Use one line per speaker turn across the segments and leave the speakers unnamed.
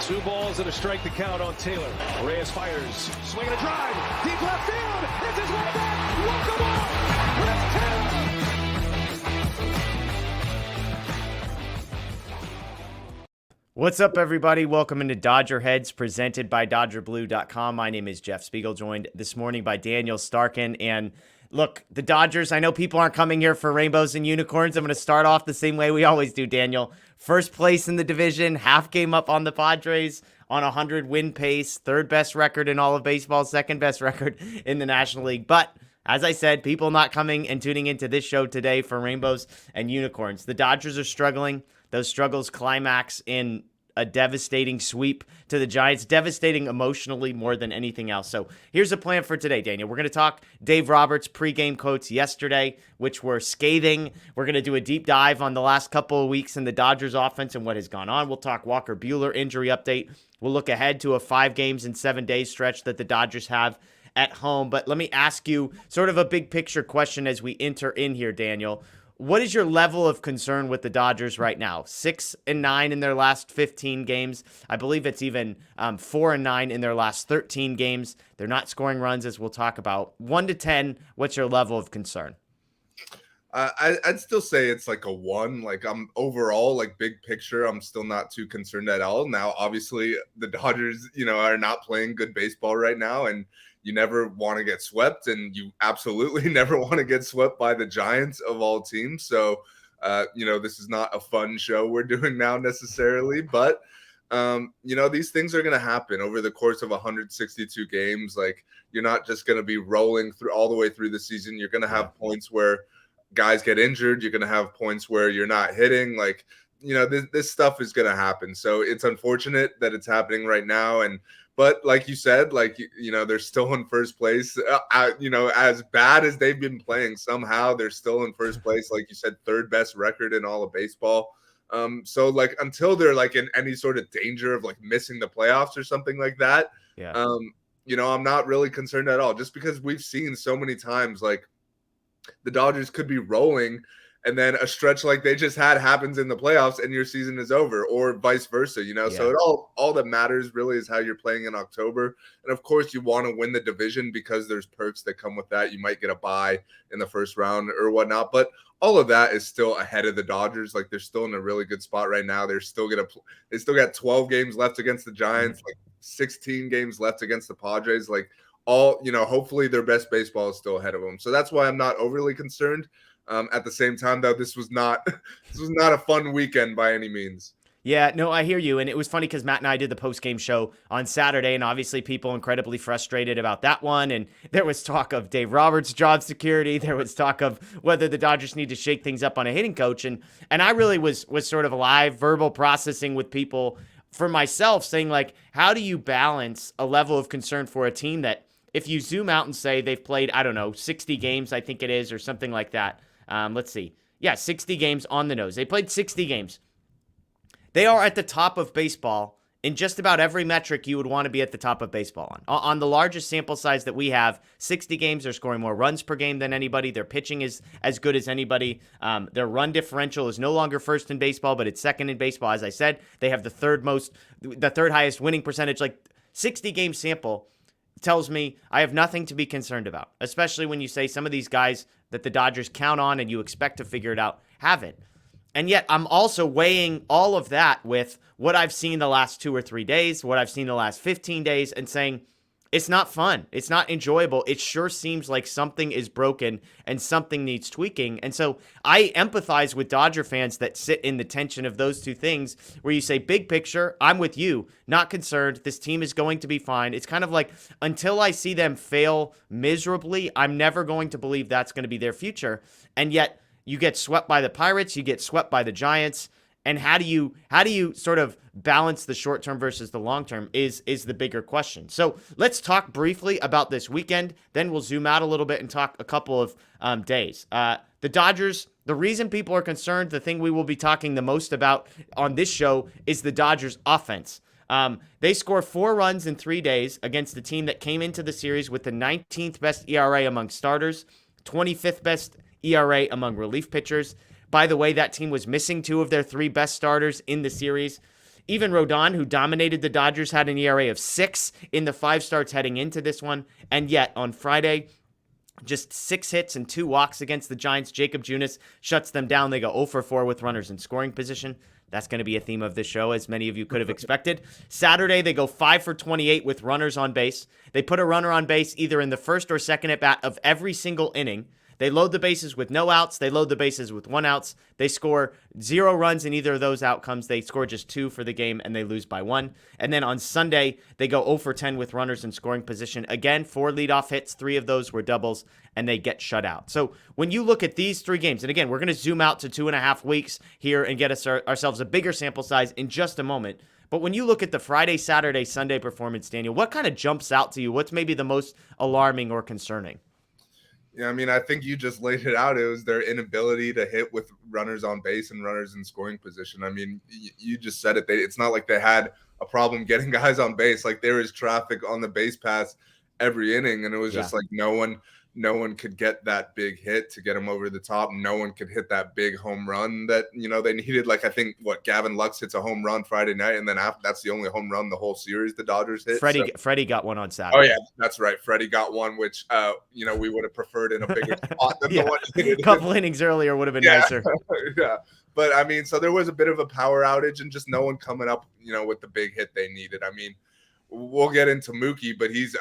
Two balls and a strike to count on Taylor. Reyes fires, swinging a drive, deep left field. It's his way back. Walk the ball. It's Taylor.
What's up, everybody? Welcome into DodgerHeads, presented by DodgerBlue.com. My name is Jeff Spiegel, joined this morning by Daniel Starkand. And look, the Dodgers, I know people aren't coming here for rainbows and unicorns. I'm going to start off the same way we always do, Daniel. First place in the division, half game up on the Padres on a 100-win pace, third best record in all of baseball, second best record in the National League. But as I said, people not coming and tuning into this show today for rainbows and unicorns. The Dodgers are struggling. Those struggles climax in a devastating sweep to the Giants, devastating emotionally more than anything else. So here's a plan for today, Daniel. We're going to talk Dave Roberts' pregame quotes yesterday, which were scathing. We're going to do a deep dive on the last couple of weeks in the Dodgers offense and what has gone on. We'll talk Walker Buehler injury update. We'll look ahead to a 5 games in 7 days stretch that the Dodgers have at home. But let me ask you sort of a big picture question as we enter in here, Daniel. What is your level of concern with the Dodgers right now? 6-9 in their last 15 games. I believe it's even 4-9 in their last 13 games. They're not scoring runs, as we'll talk about. 1 to 10, what's your level of concern?
I'd still say it's like a 1. Like, I'm overall, like, big picture, I'm still not too concerned at all. Now, obviously, the Dodgers, are not playing good baseball right now, and you never want to get swept, and you absolutely never want to get swept by the Giants of all teams. So, this is not a fun show we're doing now necessarily, but, these things are going to happen over the course of 162 games. Like, you're not just going to be rolling through all the way through the season. You're going to have points where guys get injured. You're going to have points where you're not hitting. Like, this stuff is going to happen. So it's unfortunate that it's happening right now. But like you said, they're still in first place. As bad as they've been playing, somehow they're still in first place. Like you said, third best record in all of baseball. So until they're in any sort of danger of missing the playoffs or something like that, I'm not really concerned at all. Just because we've seen so many times the Dodgers could be rolling, and then a stretch like they just had happens in the playoffs and your season is over, or vice versa, So it all that matters really is how you're playing in October. And of course you want to win the division because there's perks that come with that. You might get a bye in the first round or whatnot, but all of that is still ahead of the Dodgers. They're still in a really good spot right now. They still got 12 games left against the Giants, 16 games left against the Padres. Hopefully their best baseball is still ahead of them. So that's why I'm not overly concerned. At the same time, though, this was not a fun weekend by any means.
Yeah, no, I hear you. And it was funny because Matt and I did the post-game show on Saturday, and obviously people incredibly frustrated about that one. And there was talk of Dave Roberts' job security. There was talk of whether the Dodgers need to shake things up on a hitting coach. And I really was sort of live verbal processing with people for myself, saying, how do you balance a level of concern for a team that, if you zoom out and say they've played, 60 games, I think it is, or something like that. Let's see. Yeah, 60 games on the nose. They played 60 games. They are at the top of baseball in just about every metric you would want to be at the top of baseball on. On the largest sample size that we have, 60 games, they're scoring more runs per game than anybody. Their pitching is as good as anybody. Their run differential is no longer first in baseball, but it's second in baseball. As I said, they have the third highest winning percentage. 60 game sample tells me I have nothing to be concerned about, especially when you say some of these guys that the Dodgers count on and you expect to figure it out haven't. And yet I'm also weighing all of that with what I've seen the last 2 or 3 days, what I've seen the last 15 days, and saying it's not fun. It's not enjoyable. It sure seems like something is broken and something needs tweaking. And so I empathize with Dodger fans that sit in the tension of those two things where you say, big picture, I'm with you, not concerned. This team is going to be fine. It's kind of like until I see them fail miserably, I'm never going to believe that's going to be their future. And yet you get swept by the Pirates, you get swept by the Giants. And how do you sort of balance the short term versus the long term is the bigger question. So let's talk briefly about this weekend. Then we'll zoom out a little bit and talk a couple of days. The Dodgers, the reason people are concerned, the thing we will be talking the most about on this show is the Dodgers offense. They score 4 runs in 3 days against the team that came into the series with the 19th best ERA among starters, 25th best ERA among relief pitchers. By the way, that team was missing 2 of their 3 best starters in the series. Even Rodon, who dominated the Dodgers, had an ERA of 6 in the 5 starts heading into this one. And yet on Friday, just 6 hits and 2 walks against the Giants. Jacob Junis shuts them down. They go 0 for 4 with runners in scoring position. That's going to be a theme of this show, as many of you could have expected. Saturday, they go 5 for 28 with runners on base. They put a runner on base either in the first or second at bat of every single inning. They load the bases with no outs. They load the bases with 1 outs. They score 0 runs in either of those outcomes. They score just 2 for the game, and they lose by 1. And then on Sunday, they go 0 for 10 with runners in scoring position. Again, 4 leadoff hits. 3 of those were doubles, and they get shut out. So when you look at these 3 games, and again, we're going to zoom out to 2.5 weeks here and get ourselves a bigger sample size in just a moment. But when you look at the Friday, Saturday, Sunday performance, Daniel, what kind of jumps out to you? What's maybe the most alarming or concerning?
Yeah, I mean, I think you just laid it out. It was their inability to hit with runners on base and runners in scoring position. I mean, you just said it. It's not like they had a problem getting guys on base. Like, there is traffic on the base paths every inning, and it was just like no one could get that big hit to get them over the top. No one could hit that big home run that, they needed. Like, I think Gavin Lux hits a home run Friday night, and then after that's the only home run the whole series the Dodgers hit.
Freddie got one on Saturday.
Oh yeah, that's right. Freddie got one, which we would have preferred in a bigger spot than the one he hit.
A couple innings earlier would have been nicer.
Yeah. But I mean, so there was a bit of a power outage and just no one coming up, with the big hit they needed. I mean, we'll get into Mookie, but he's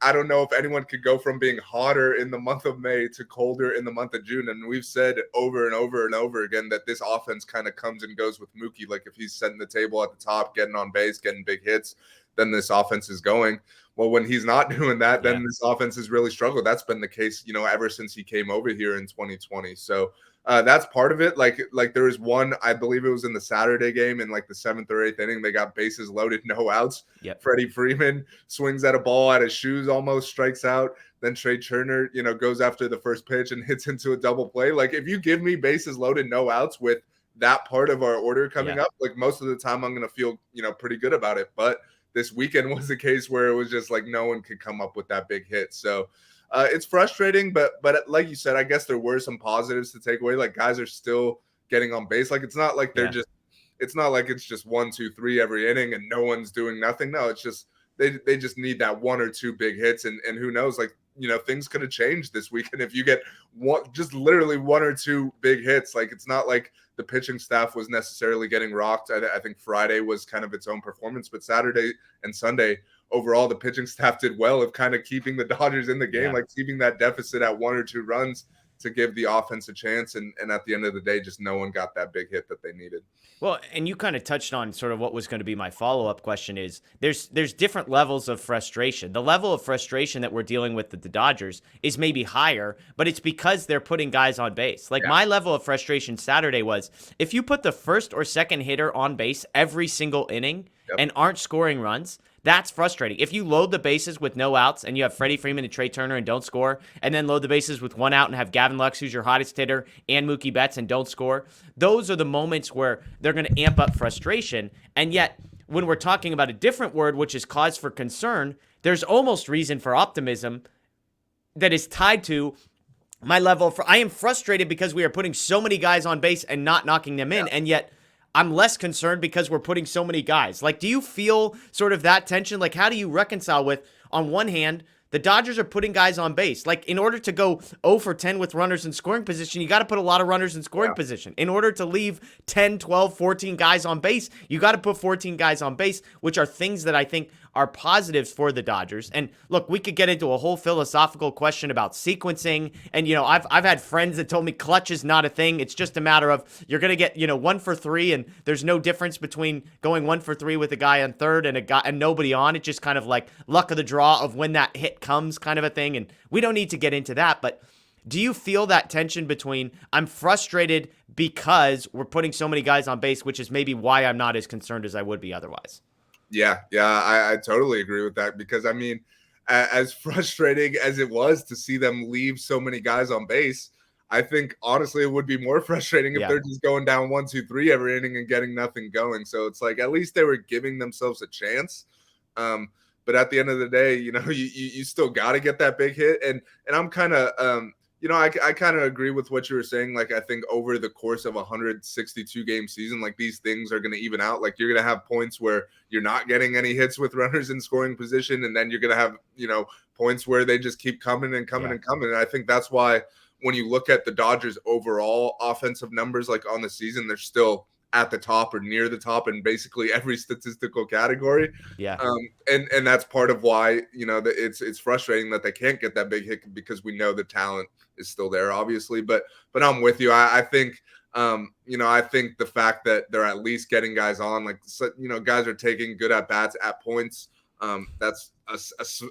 I don't know if anyone could go from being hotter in the month of May to colder in the month of June. And we've said over and over and over again that this offense kind of comes and goes with Mookie. Like, if he's setting the table at the top, getting on base, getting big hits, then this offense is going. Well, when he's not doing that, then this offense has really struggled. That's been the case, ever since he came over here in 2020. So that's part of it. Like there was one, I believe it was in the Saturday game in like the 7th or 8th inning. They got bases loaded, no outs.
Yep.
Freddie Freeman swings at a ball at his shoes, almost strikes out. Then Trey Turner, goes after the first pitch and hits into a double play. Like, if you give me bases loaded, no outs with that part of our order coming up, like, most of the time I'm going to feel, pretty good about it. But this weekend was the case where it was just like no one could come up with that big hit. So it's frustrating, but like you said, I guess there were some positives to take away. Like, guys are still getting on base. Like, it's not like it's not like it's just 1, 2, 3 every inning and no one's doing nothing. No, it's just they just need that 1 or 2 big hits, and who knows, like, things could have changed this weekend if you get just literally 1 or 2 big hits. Like, it's not like the pitching staff was necessarily getting rocked. I think Friday was kind of its own performance, but Saturday and Sunday, overall, the pitching staff did well of kind of keeping the Dodgers in the game, like keeping that deficit at 1 or 2 runs to give the offense a chance. And at the end of the day, just no one got that big hit that they needed.
Well, and you kind of touched on sort of what was going to be my follow-up question is there's different levels of frustration. The level of frustration that we're dealing with the Dodgers is maybe higher, but it's because they're putting guys on base. Like, my level of frustration Saturday was if you put the first or second hitter on base every single inning and aren't scoring runs, that's frustrating. If you load the bases with no outs and you have Freddie Freeman and Trey Turner and don't score, and then load the bases with 1 out and have Gavin Lux, who's your hottest hitter, and Mookie Betts and don't score, those are the moments where they're going to amp up frustration. And yet, when we're talking about a different word, which is cause for concern, there's almost reason for optimism that is tied to my level. I am frustrated because we are putting so many guys on base and not knocking them in, and yet I'm less concerned because we're putting so many guys. Like, do you feel sort of that tension? Like, how do you reconcile with, on one hand, the Dodgers are putting guys on base. Like, in order to go 0 for 10 with runners in scoring position, you got to put a lot of runners in scoring position. In order to leave 10, 12, 14 guys on base, you got to put 14 guys on base, which are things that I think are positives for the Dodgers. And look, we could get into a whole philosophical question about sequencing. And, I've had friends that told me clutch is not a thing. It's just a matter of you're going to get, 1 for 3, and there's no difference between going 1 for 3 with a guy on third and a guy and nobody on. It's just kind of like luck of the draw of when that hit comes, kind of a thing. And we don't need to get into that, but do you feel that tension between I'm frustrated because we're putting so many guys on base, which is maybe why I'm not as concerned as I would be otherwise?
Yeah, I totally agree with that, because I mean, as frustrating as it was to see them leave so many guys on base, I think honestly it would be more frustrating if they're just going down 1, 2, 3 every inning and getting nothing going. So it's like, at least they were giving themselves a chance. But at the end of the day, you still got to get that big hit. And I'm kind of I kind of agree with what you were saying. Like, I think over the course of a 162 game season, like these things are going to even out. Like, you're going to have points where you're not getting any hits with runners in scoring position. And then you're going to have, points where they just keep coming and coming and coming. And I think that's why when you look at the Dodgers overall offensive numbers, like on the season, they're still at the top or near the top in basically every statistical category.
Yeah.
And that's part of why, it's frustrating that they can't get that big hit, because we know the talent is still there, obviously. But I'm with you. I think, I think the fact that they're at least getting guys on, like, guys are taking good at bats at points. That's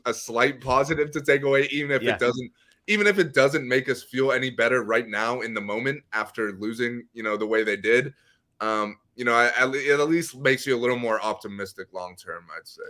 a slight positive to take away, even if it doesn't make us feel any better right now in the moment after losing, the way they did. It at least makes you a little more optimistic long term, I'd say.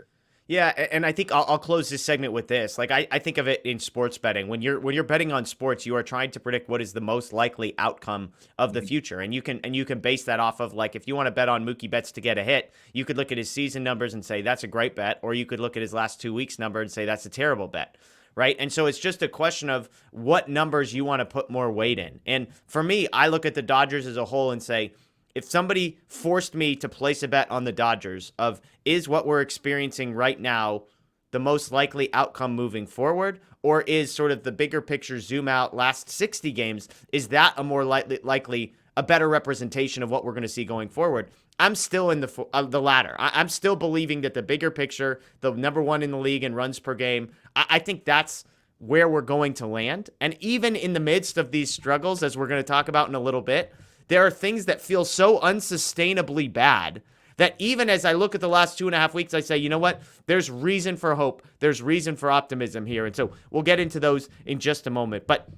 Yeah, and I think I'll close this segment with this. Like, I think of it in sports betting. When you're betting on sports, you are trying to predict what is the most likely outcome of the future, and you can base that off of, like, if you want to bet on Mookie Betts to get a hit, you could look at his season numbers and say that's a great bet, or you could look at his last 2 weeks number and say that's a terrible bet. Right. And so it's just a question of what numbers you want to put more weight in. And for me, I look at the Dodgers as a whole and say, if somebody forced me to place a bet on the Dodgers of, is what we're experiencing right now the most likely outcome moving forward, or is sort of the bigger picture zoom out last 60 games, is that a more likely a better representation of what we're going to see going forward? I'm still in the latter. I'm still believing that the bigger picture, the number one in the league in runs per game, I think that's where we're going to land. And even in the midst of these struggles, as we're going to talk about in a little bit, there are things that feel so unsustainably bad that even as I look at the last 2.5 weeks, I say, you know what? There's reason for hope. There's reason for optimism here. And so we'll get into those in just a moment. But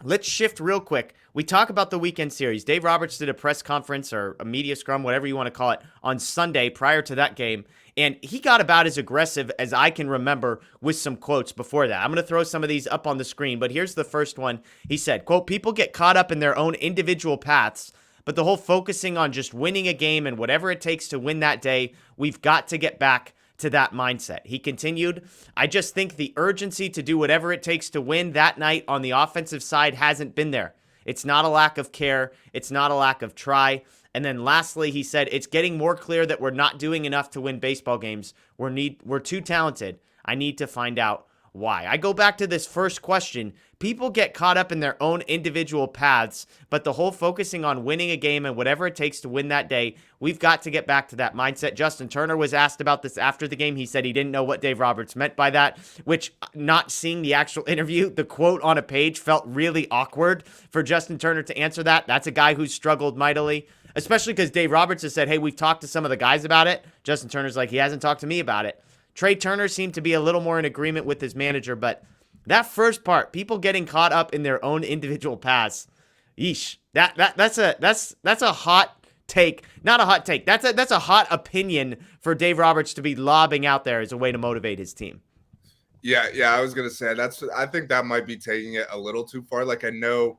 let's shift real quick. We talk about the weekend series. Dave Roberts did a press conference or a media scrum, whatever you want to call it, on Sunday prior to that game. And he got about as aggressive as I can remember with some quotes before that. I'm going to throw some of these up on the screen, but here's the first one. He said, quote, "People get caught up in their own individual paths, but the whole focusing on just winning a game and whatever it takes to win that day, we've got to get back to that mindset." He continued, "I just think the urgency to do whatever it takes to win that night on the offensive side hasn't been there. It's not a lack of care. It's not a lack of try." And then lastly, he said, "It's getting more clear that we're not doing enough to win baseball games. We're too talented. I need to find out why." I go back to this first question. People get caught up in their own individual paths, but the whole focusing on winning a game and whatever it takes to win that day, we've got to get back to that mindset. Justin Turner was asked about this after the game. He said he didn't know what Dave Roberts meant by that, which, not seeing the actual interview, the quote on a page felt really awkward for Justin Turner to answer that. That's a guy who's struggled mightily, especially because Dave Roberts has said, hey, we've talked to some of the guys about it. Justin Turner's like, he hasn't talked to me about it. Trey Turner seemed to be a little more in agreement with his manager, but that first part, people getting caught up in their own individual paths, yeesh, that's a hot take. Not a hot take. That's a hot opinion for Dave Roberts to be lobbing out there as a way to motivate his team.
Yeah, I was gonna say I think that might be taking it a little too far. Like, I know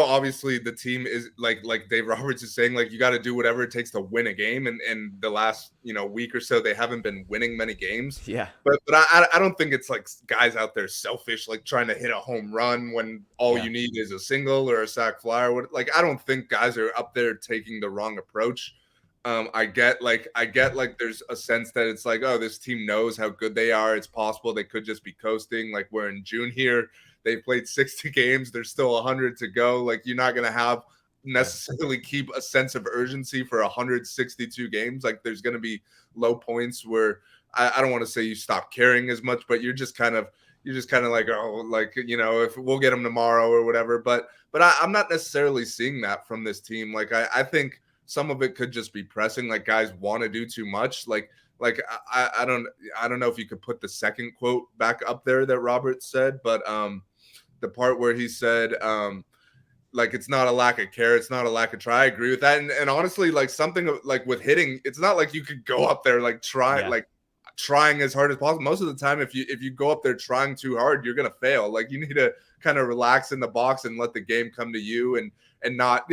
obviously the team is like Dave Roberts is saying, like, you got to do whatever it takes to win a game. And the last, week or so, they haven't been winning many games.
Yeah.
But I don't think it's like guys out there selfish, like trying to hit a home run when all you need is a single or a sac fly or what. Like, I don't think guys are up there taking the wrong approach. I get like there's a sense that it's like, oh, this team knows how good they are. It's possible they could just be coasting. Like, we're in June here. They played 60 games. There's still 100 to go. Like, you're not going to have necessarily keep a sense of urgency for 162 games. Like, there's going to be low points where I don't want to say you stop caring as much, but you're just kind of like, oh, like, if we'll get them tomorrow or whatever. But I'm not necessarily seeing that from this team. Like, I think some of it could just be pressing. Like, guys want to do too much. Like I don't know if you could put the second quote back up there that Robert said, but the part where he said, like, it's not a lack of care, it's not a lack of try. I agree with that. And honestly, like, something like with hitting, it's not like you could go up there like trying as hard as possible. Most of the time, if you go up there trying too hard, you're gonna fail. Like, you need to kind of relax in the box and let the game come to you and not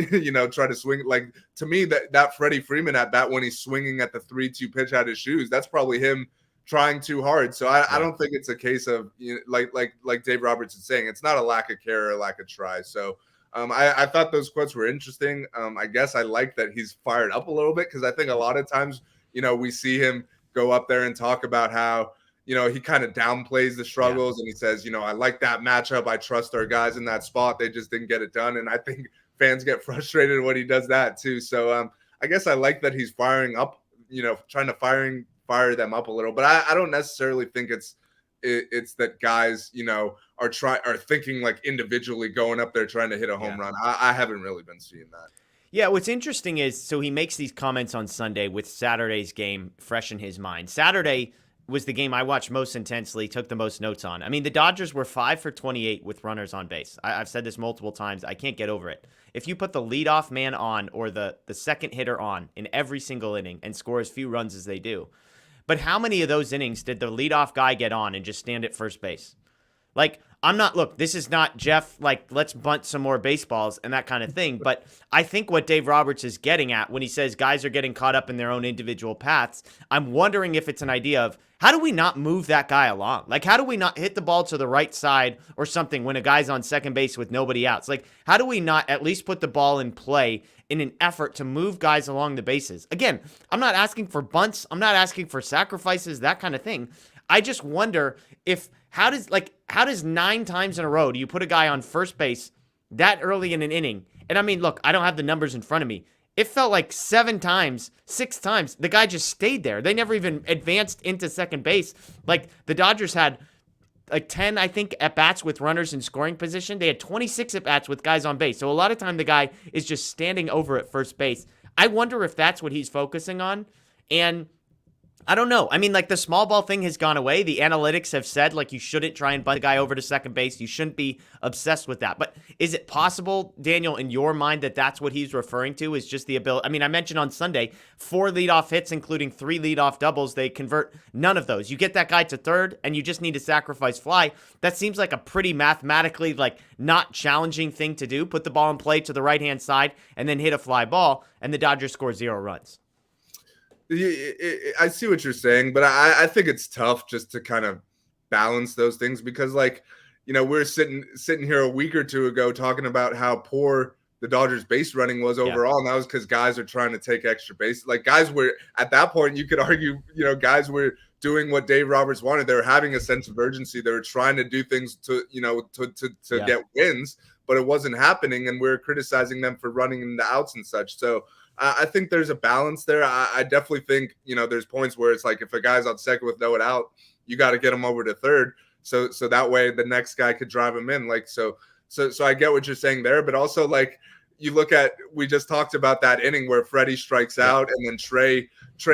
try to swing. Like, to me, that Freddie Freeman at bat when he's swinging at the 3-2 pitch out his shoes, that's probably him trying too hard. So I don't think it's a case of, like Dave Roberts is saying, it's not a lack of care or a lack of try. So I thought those quotes were interesting. I guess I like that he's fired up a little bit, because I think a lot of times, we see him go up there and talk about how, he kind of downplays the struggles, and he says, I like that matchup. I trust our guys in that spot. They just didn't get it done. And I think fans get frustrated when he does that too. So I guess I like that he's firing up, trying to fire them up a little. But I don't necessarily think it's that guys, are thinking like individually going up there trying to hit a home run. I haven't really been seeing that.
Yeah, what's interesting is, so he makes these comments on Sunday with Saturday's game fresh in his mind. Saturday was the game I watched most intensely, took the most notes on. I mean, the Dodgers were 5 for 28 with runners on base. I've said this multiple times. I can't get over it. If you put the leadoff man on or the second hitter on in every single inning and score as few runs as they do, but how many of those innings did the leadoff guy get on and just stand at first base? Like, look, this is not Jeff, like, let's bunt some more baseballs and that kind of thing. But I think what Dave Roberts is getting at when he says guys are getting caught up in their own individual paths, I'm wondering if it's an idea of, how do we not move that guy along? Like, how do we not hit the ball to the right side or something when a guy's on second base with nobody outs? Like, how do we not at least put the ball in play in an effort to move guys along the bases? Again, I'm not asking for bunts. I'm not asking for sacrifices, that kind of thing. I just wonder if, how does 9 times in a row do you put a guy on first base that early in an inning? And I mean, look, I don't have the numbers in front of me. It felt like 6 times, the guy just stayed there. They never even advanced into second base. Like, the Dodgers had like 10, I think, at-bats with runners in scoring position. They had 26 at-bats with guys on base. So a lot of time the guy is just standing over at first base. I wonder if that's what he's focusing on. And I don't know. I mean, like, the small ball thing has gone away. The analytics have said, like, you shouldn't try and bunt the guy over to second base. You shouldn't be obsessed with that. But is it possible, Daniel, in your mind, that that's what he's referring to, is just the ability? I mean, I mentioned on Sunday, 4 leadoff hits, including 3 leadoff doubles. They convert none of those. You get that guy to third, and you just need to sacrifice fly. That seems like a pretty mathematically, like, not challenging thing to do. Put the ball in play to the right-hand side and then hit a fly ball, and the Dodgers score 0 runs.
I see what you're saying, but I think it's tough just to kind of balance those things, because, like, we're sitting here a week or two ago talking about how poor the Dodgers base running was overall, and that was because guys are trying to take extra base. Like, guys were, at that point, you could argue, guys were doing what Dave Roberts wanted. They were having a sense of urgency. They were trying to do things to get wins, but it wasn't happening, and we're criticizing them for running in the outs and such. So I think there's a balance there. I definitely think, there's points where it's like, if a guy's on second with no one out, you got to get him over to third. So that way the next guy could drive him in. Like, so I get what you're saying there, but also, like, you look at, we just talked about that inning where Freddie strikes out, and then Trey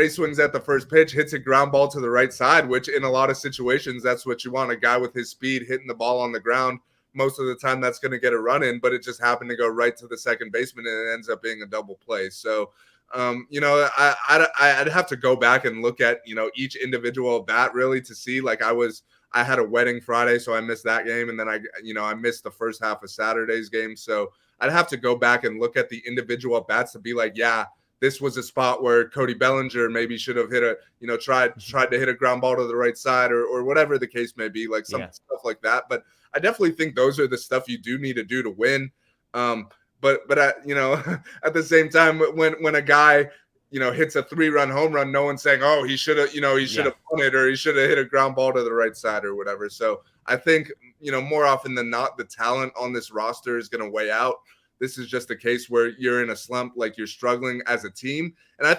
swings at the first pitch, hits a ground ball to the right side, which in a lot of situations, that's what you want. A guy with his speed hitting the ball on the ground. Most of the time that's going to get a run in, but it just happened to go right to the second baseman, and it ends up being a double play. So, I'd have to go back and look at, each individual bat really to see. Like, I had a wedding Friday, so I missed that game. And then I missed the first half of Saturday's game. So I'd have to go back and look at the individual bats to be like, yeah, this was a spot where Cody Bellinger maybe should have hit tried to hit a ground ball to the right side, or whatever the case may be, like stuff like that. But I definitely think those are the stuff you do need to do to win. But at the same time, when a guy, hits a 3-run home run, no one's saying, oh, he should have, have punted, or he should have hit a ground ball to the right side or whatever. So I think, more often than not, the talent on this roster is going to weigh out. This is just a case where you're in a slump, like, you're struggling as a team. And I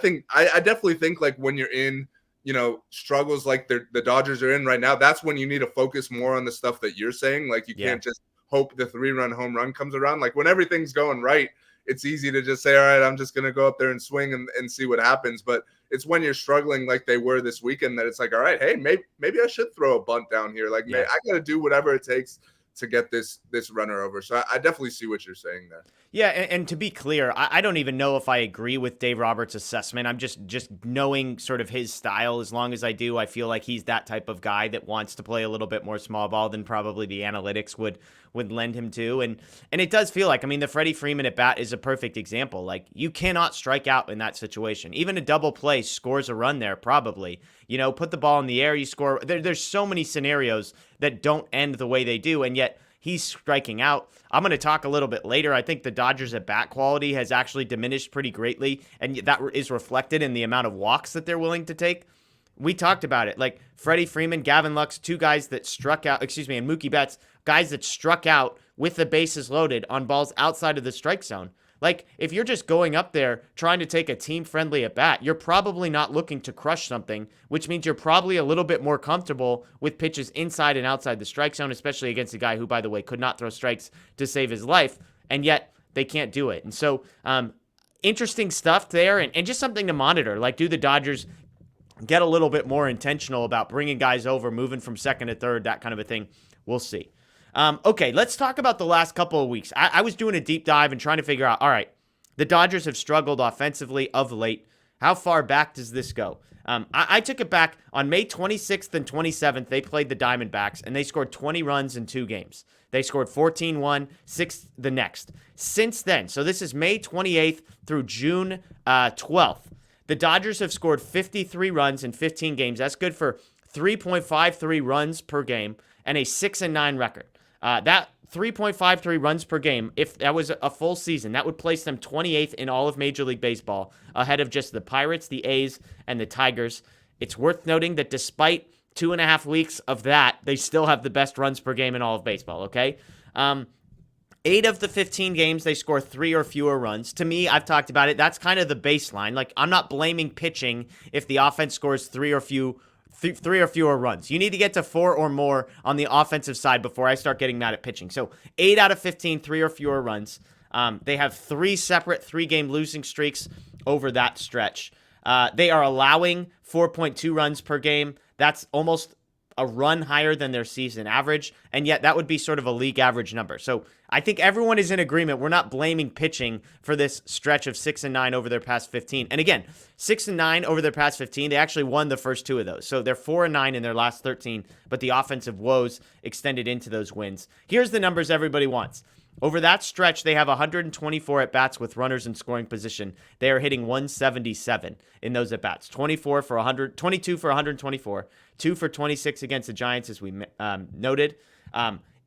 definitely think, like, when you're in, struggles like the Dodgers are in right now, that's when you need to focus more on the stuff that you're saying. Like, you can't just hope the 3-run home run comes around. Like, when everything's going right, it's easy to just say, all right, I'm just going to go up there and swing and see what happens. But it's when you're struggling like they were this weekend that it's like, all right, hey, maybe I should throw a bunt down here. Like, I got to do whatever it takes to get this runner over. So I definitely see what you're saying there.
Yeah, and to be clear, I don't even know if I agree with Dave Roberts' assessment. I'm just knowing sort of his style. As long as I do, I feel like he's that type of guy that wants to play a little bit more small ball than probably the analytics would would lend him to. And it does feel like, I mean, the Freddie Freeman at bat is a perfect example. Like, you cannot strike out in that situation. Even a double play scores a run there, probably. You know, put the ball in the air, you score. There's so many scenarios that don't end the way they do, and yet he's striking out. I'm going to talk a little bit later. I think the Dodgers at bat quality has actually diminished pretty greatly, and that is reflected in the amount of walks that they're willing to take. We talked about it. Like Freddie Freeman, Gavin Lux, two guys that struck out, and Mookie Betts, guys that struck out with the bases loaded on balls outside of the strike zone. Like, if you're just going up there trying to take a team-friendly at-bat, you're probably not looking to crush something, which means you're probably a little bit more comfortable with pitches inside and outside the strike zone, especially against a guy who, by the way, could not throw strikes to save his life, and yet they can't do it. And so, interesting stuff there, and just something to monitor. Like, do the Dodgers get a little bit more intentional about bringing guys over, moving from second to third, that kind of a thing? We'll see. Okay, let's talk about the last couple of weeks. I was doing a deep dive and trying to figure out, all right, the Dodgers have struggled offensively of late. How far back does this go? I took it back on May 26th and 27th. They played the Diamondbacks, and they scored 20 runs in 2 games. They scored 14 one, 6 the next. Since then, so this is May 28th through June 12th, the Dodgers have scored 53 runs in 15 games. That's good for 3.53 runs per game and a 6-9 record. That 3.53 runs per game, if that was a full season, that would place them 28th in all of Major League Baseball, ahead of just the Pirates, the A's, and the Tigers. It's worth noting that despite 2.5 weeks of that, they still have the best runs per game in all of baseball, okay? 8 of the 15 games, they score 3 or fewer runs. To me, I've talked about it, that's kind of the baseline. Like, I'm not blaming pitching if the offense scores 3 or fewer runs. You need to get to 4 or more on the offensive side before I start getting mad at pitching. So 8 out of 15, 3 or fewer runs. They have 3 separate 3-game losing streaks over that stretch. They are allowing 4.2 runs per game. That's almost a run higher than their season average, and yet that would be sort of a league average number. So I think everyone is in agreement. We're not blaming pitching for this stretch of 6-9 over their past 15. And again, 6-9 over their past 15, they actually won the first 2 of those. So they're 4-9 in their last 13, but the offensive woes extended into those wins. Here's the numbers everybody wants. Over that stretch, they have 124 at-bats with runners in scoring position. They are hitting 177 in those at-bats. 22 for 124, 2 for 26 against the Giants, as we noted.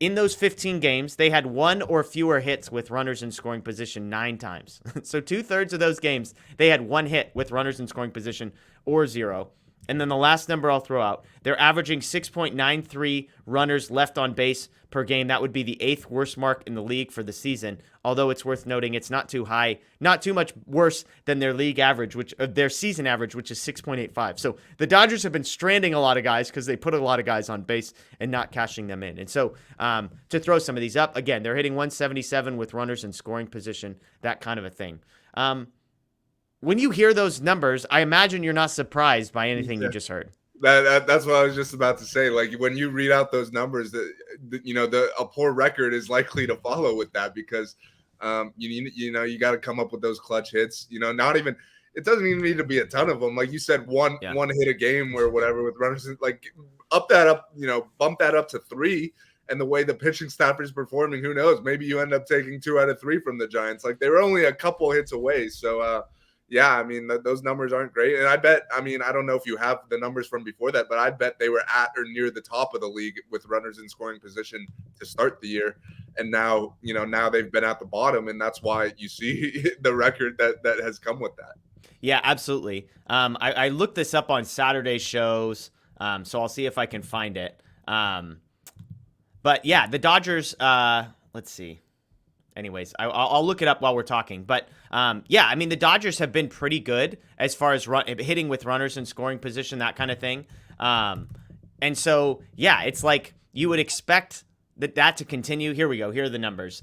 In those 15 games, they had 1 or fewer hits with runners in scoring position 9 times. So 2/3 of those games, they had 1 hit with runners in scoring position or 0. And then the last number I'll throw out, they're averaging 6.93 runners left on base per game. That would be the 8th worst mark in the league for the season. Although it's worth noting it's not too high, not too much worse than their league average, their season average, which is 6.85. So the Dodgers have been stranding a lot of guys because they put a lot of guys on base and not cashing them in. And so to throw some of these up, again, they're hitting 177 with runners in scoring position, that kind of a thing. When you hear those numbers, I imagine you're not surprised by anything you just heard.
That's what I was just about to say. Like, when you read out those numbers, a poor record is likely to follow with that, because you got to come up with those clutch hits. Not even, it doesn't even need to be a ton of them. Like you said, one hit a game or whatever with runners. Like, bump that up to 3. And the way the pitching staff is performing, who knows? Maybe you end up taking 2 out of 3 from the Giants. Like, they were only a couple hits away. So, yeah, I mean, those numbers aren't great. And I bet, I don't know if you have the numbers from before that, but I bet they were at or near the top of the league with runners in scoring position to start the year. And now, now they've been at the bottom, and that's why you see the record that has come with that.
Yeah, absolutely. I looked this up on Saturday's shows, so I'll see if I can find it. But yeah, the Dodgers, let's see. Anyways, I'll look it up while we're talking. But the Dodgers have been pretty good as far as hitting with runners in scoring position, that kind of thing. And so, yeah, it's like you would expect that to continue. Here we go. Here are the numbers.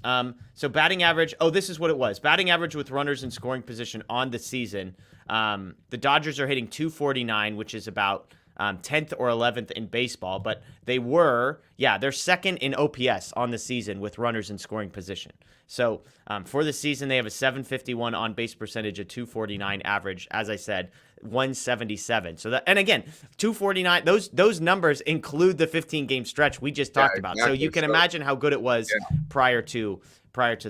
So batting average. Oh, this is what it was. Batting average with runners in scoring position on the season. The Dodgers are hitting 249, which is about 10th or 11th in baseball, but they're second in OPS on the season with runners in scoring position. So for the season, they have a 751 on base percentage, a 249 average. As I said, 177. So that, and again, 249. Those numbers include the 15 game stretch we just talked about. So you can imagine how good it was prior to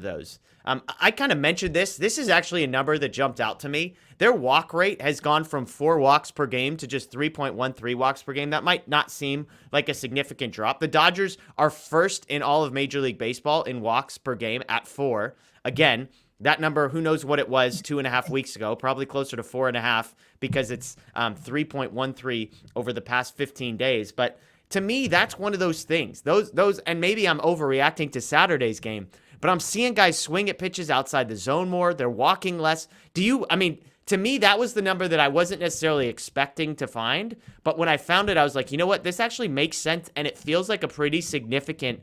those. I kind of mentioned this. This is actually a number that jumped out to me. Their walk rate has gone from 4 walks per game to just 3.13 walks per game. That might not seem like a significant drop. The Dodgers are first in all of Major League Baseball in walks per game at 4. Again, that number, who knows what it was 2.5 weeks ago, probably closer to 4.5 because it's 3.13 over the past 15 days. But to me, that's one of those things. Those, and maybe I'm overreacting to Saturday's game, but I'm seeing guys swing at pitches outside the zone more. They're walking less. To me, that was the number that I wasn't necessarily expecting to find. But when I found it, I was like, you know what? This actually makes sense, and it feels like a pretty significant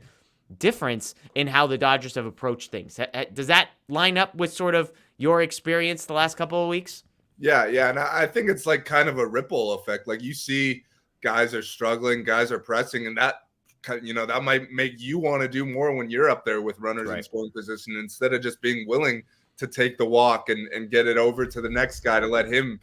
difference in how the Dodgers have approached things. Does that line up with sort of your experience the last couple of weeks?
Yeah, and I think it's like kind of a ripple effect. Like you see guys are struggling, guys are pressing, and that might make you want to do more when you're up there with runners in scoring position instead of just being willing to take the walk and get it over to the next guy to let him,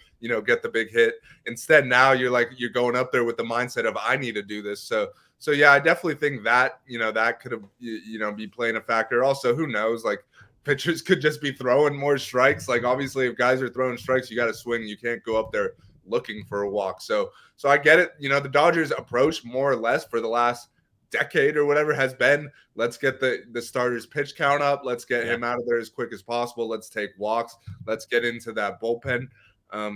get the big hit. Instead, now you're going up there with the mindset of I need to do this. So yeah, I definitely think that, that could have, be playing a factor. Also, who knows, like pitchers could just be throwing more strikes. Like obviously if guys are throwing strikes, you got to swing. You can't go up there looking for a walk. So I get it. The Dodgers approach more or less for the last decade or whatever has been, let's get the starter's pitch count up. Let's get him out of there as quick as possible. Let's take walks. Let's get into that bullpen.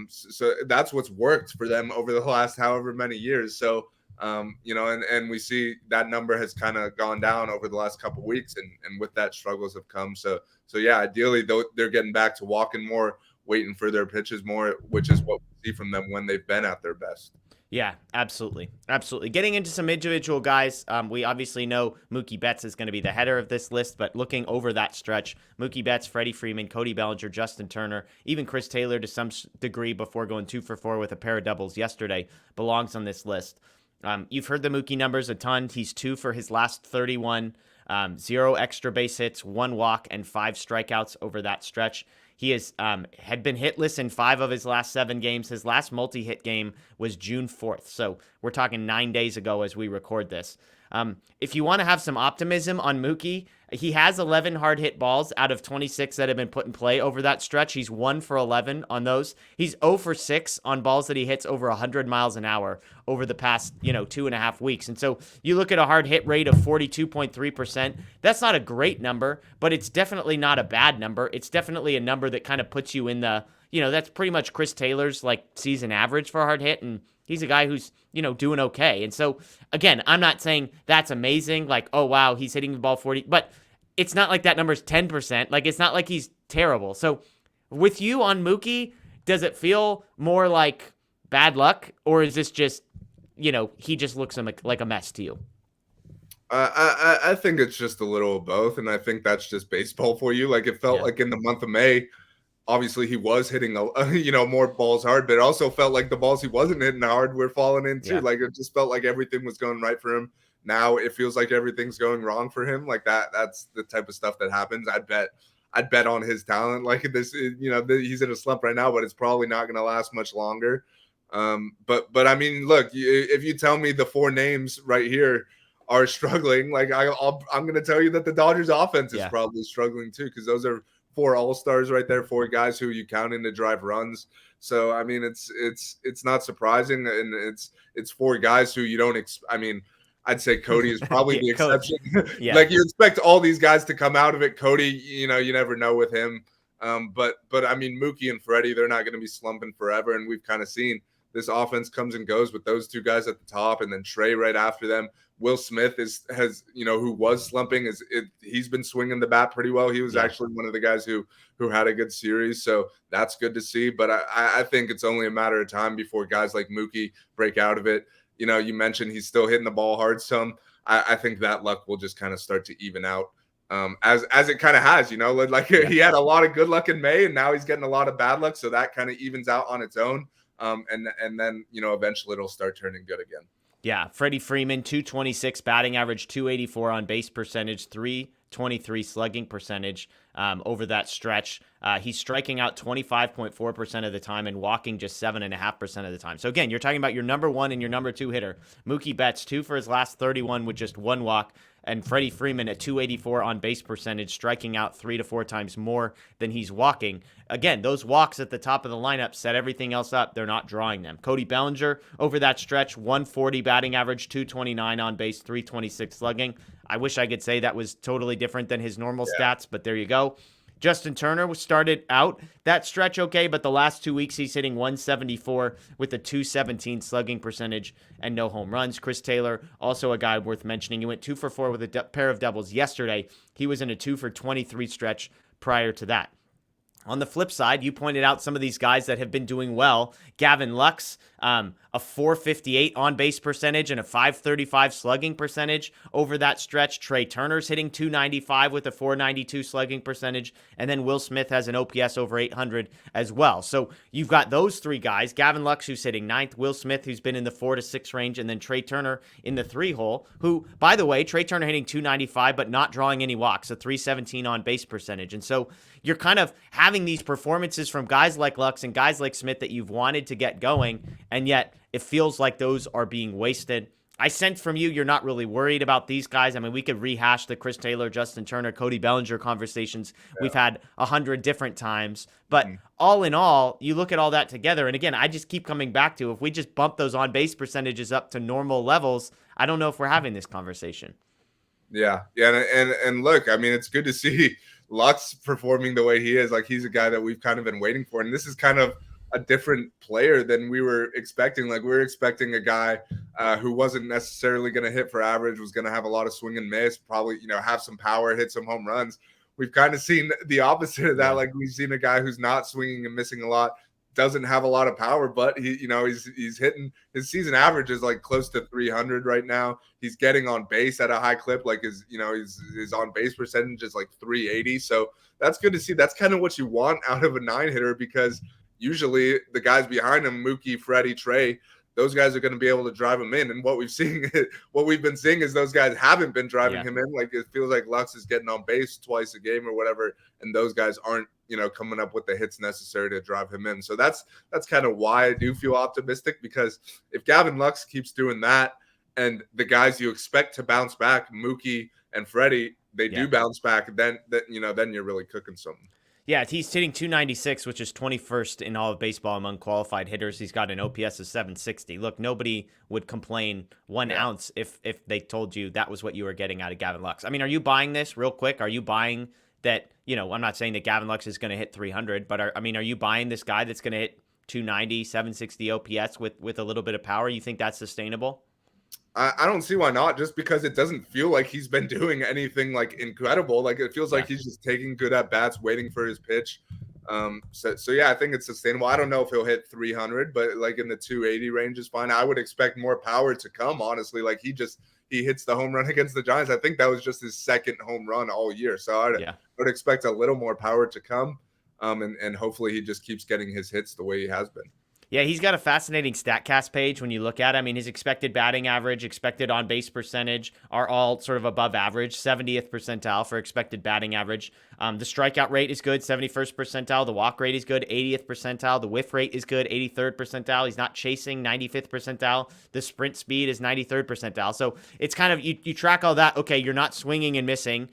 So that's what's worked for them over the last however many years. So, and we see that number has kind of gone down over the last couple of weeks, and with that struggles have come. So yeah, ideally they're getting back to walking more, waiting for their pitches more, which is what we see from them when they've been at their best.
Yeah, absolutely. Absolutely. Getting into some individual guys, we obviously know Mookie Betts is going to be the header of this list, but looking over that stretch, Mookie Betts, Freddie Freeman, Cody Bellinger, Justin Turner, even Chris Taylor to some degree before going 2 for 4 with a pair of doubles yesterday, belongs on this list. You've heard the Mookie numbers a ton. He's 2 for his last 31, 0 extra base hits, 1 walk, and 5 strikeouts over that stretch. He had been hitless in 5 of his last 7 games. His last multi-hit game was June 4th. So we're talking 9 days ago as we record this. If you want to have some optimism on Mookie, he has 11 hard hit balls out of 26 that have been put in play over that stretch. He's 1 for 11 on those. He's 0 for 6 on balls that he hits over 100 miles an hour over the past, 2.5 weeks. And so you look at a hard hit rate of 42.3%. That's not a great number, but it's definitely not a bad number. It's definitely a number that kind of puts you in the, that's pretty much Chris Taylor's like season average for a hard hit. And he's a guy who's, doing okay. And so, again, I'm not saying that's amazing. Like, oh, wow, he's hitting the ball 40. But it's not like that number's 10%. Like, it's not like he's terrible. So, with you on Mookie, does it feel more like bad luck? Or is this just, he just looks like a mess to you?
I think it's just a little of both. And I think that's just baseball for you. Like, it felt like in the month of May, obviously he was hitting more balls hard, but it also felt like the balls he wasn't hitting hard were falling in too. Like it just felt like everything was going right for him. Now it feels like everything's going wrong for him. Like that's the type of stuff that happens. I'd bet on his talent. Like this, he's in a slump right now, but it's probably not going to last much longer. But I mean, look, if you tell me the 4 names right here are struggling, like I'm going to tell you that the Dodgers offense is probably struggling too, because those are 4 all-stars right there, 4 guys who you count in to drive runs. So I mean, it's not surprising, and it's 4 guys who you don't. I'd say Cody is probably the exception. Like you expect all these guys to come out of it. Cody, you never know with him. But I mean, Mookie and Freddie, they're not going to be slumping forever, and we've kind of seen this offense comes and goes with those 2 guys at the top, and then Trey right after them. Will Smith has who was slumping, he's been swinging the bat pretty well. He was actually one of the guys who had a good series, so that's good to see. But I think it's only a matter of time before guys like Mookie break out of it. You mentioned he's still hitting the ball hard some. I think that luck will just kind of start to even out, as it kind of has. He had a lot of good luck in May, and now he's getting a lot of bad luck, so that kind of evens out on its own. And then, eventually it'll start turning good again.
Yeah, Freddie Freeman, 226 batting average, 284 on base percentage, 323 slugging percentage over that stretch. He's striking out 25.4% of the time and walking just 7.5% of the time. So again, you're talking about your number one and your number two hitter. Mookie Betts, 2 for his last 31 with just 1 walk. And Freddie Freeman at 284 on base percentage, striking out 3 to 4 times more than he's walking. Again, those walks at the top of the lineup set everything else up. They're not drawing them. Cody Bellinger over that stretch, 140 batting average, 229 on base, 326 slugging. I wish I could say that was totally different than his normal stats, but there you go. Justin Turner started out that stretch okay, but the last 2 weeks he's hitting 174 with a 217 slugging percentage and no home runs. Chris Taylor, also a guy worth mentioning. He went 2 for 4 with a pair of doubles yesterday. He was in a 2 for 23 stretch prior to that. On the flip side, you pointed out some of these guys that have been doing well. Gavin Lux, a 458 on-base percentage and a 535 slugging percentage over that stretch. Trey Turner's hitting 295 with a 492 slugging percentage. And then Will Smith has an OPS over 800 as well. So you've got those 3 guys. Gavin Lux, who's hitting 9th. Will Smith, who's been in the 4 to 6 range. And then Trey Turner in the 3-hole, who, by the way, Trey Turner hitting 295 but not drawing any walks, a 317 on-base percentage. And so you're kind of having these performances from guys like Lux and guys like Smith that you've wanted to get going, and yet it feels like those are being wasted. I sense from you're not really worried about these guys. I mean, we could rehash the Chris Taylor, Justin Turner, Cody Bellinger conversations we've had 100 different times. But all in all, you look at all that together, and again, I just keep coming back to if we just bump those on-base percentages up to normal levels, I don't know if we're having this conversation.
Yeah. And look, I mean, it's good to see Lux performing the way he is. Like, he's a guy that we've kind of been waiting for. And this is kind of a different player than we were expecting. Like, we were expecting a guy who wasn't necessarily going to hit for average, was going to have a lot of swing and miss, probably, have some power, hit some home runs. We've kind of seen the opposite of that. Like, we've seen a guy who's not swinging and missing a lot, doesn't have a lot of power, but he's hitting, his season average is like close to 300 right now. He's getting on base at a high clip. Like, his on base percentage is like 380. So that's good to see. That's kind of what you want out of a 9-hitter, because usually the guys behind him, Mookie, Freddie, Trey, those guys are going to be able to drive him in. And what we've been seeing is those guys haven't been driving him in. Like, it feels like Lux is getting on base twice a game or whatever, and those guys aren't, coming up with the hits necessary to drive him in. So that's kind of why I do feel optimistic, because if Gavin Lux keeps doing that, and the guys you expect to bounce back, Mookie and Freddie, they do bounce back, then you're really cooking something.
Yeah, he's hitting 296, which is 21st in all of baseball among qualified hitters. He's got an OPS of 760. Look, nobody would complain 1 ounce if they told you that was what you were getting out of Gavin Lux. I mean, are you buying this real quick? Are you buying that, I'm not saying that Gavin Lux is going to hit 300, but are you buying this guy that's going to hit 290, 760 OPS with a little bit of power? You think that's sustainable?
I don't see why not, just because it doesn't feel like he's been doing anything like incredible. Like, it feels like he's just taking good at bats, waiting for his pitch. So yeah, I think it's sustainable. I don't know if he'll hit 300, but like in the 280 range is fine. I would expect more power to come, honestly. Like, he hits the home run against the Giants. I think that was just his 2nd home run all year. So I would expect a little more power to come. And hopefully he just keeps getting his hits the way he has been.
Yeah, he's got a fascinating StatCast page when you look at it. I mean, his expected batting average, expected on-base percentage are all sort of above average, 70th percentile for expected batting average. The strikeout rate is good, 71st percentile. The walk rate is good, 80th percentile. The whiff rate is good, 83rd percentile. He's not chasing, 95th percentile. The sprint speed is 93rd percentile. So it's kind of, you track all that. Okay, you're not swinging and missing.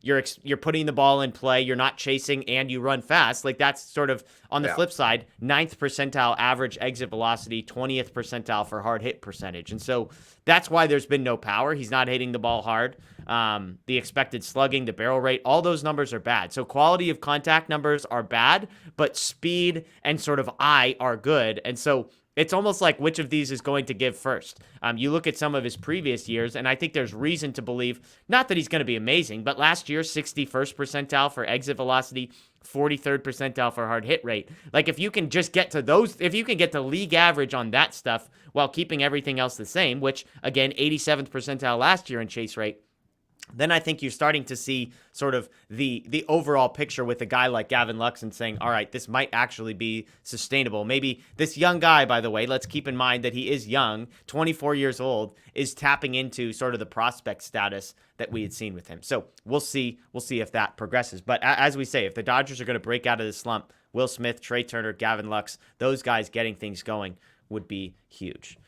You're putting the ball in play, you're not chasing, and you run fast. Like, that's sort of on the flip side, 9th percentile average exit velocity, 20th percentile for hard hit percentage. And so that's why there's been no power. He's not hitting the ball hard. The expected slugging, the barrel rate, all those numbers are bad. So quality of contact numbers are bad, but speed and sort of eye are good. And so it's almost like which of these is going to give first. You look at some of his previous years, and I think there's reason to believe, not that he's going to be amazing, but last year, 61st percentile for exit velocity, 43rd percentile for hard hit rate. Like, if you can just get to those, if you can get to league average on that stuff while keeping everything else the same, which, again, 87th percentile last year in chase rate, then I think you're starting to see sort of the overall picture with a guy like Gavin Lux and saying, all right, this might actually be sustainable. Maybe this young guy, by the way, let's keep in mind that he is young, 24 years old, is tapping into sort of the prospect status that we had seen with him. So we'll see if that progresses. But as we say, if the Dodgers are going to break out of the slump, Will Smith, Trey Turner, Gavin Lux, those guys getting things going would be huge.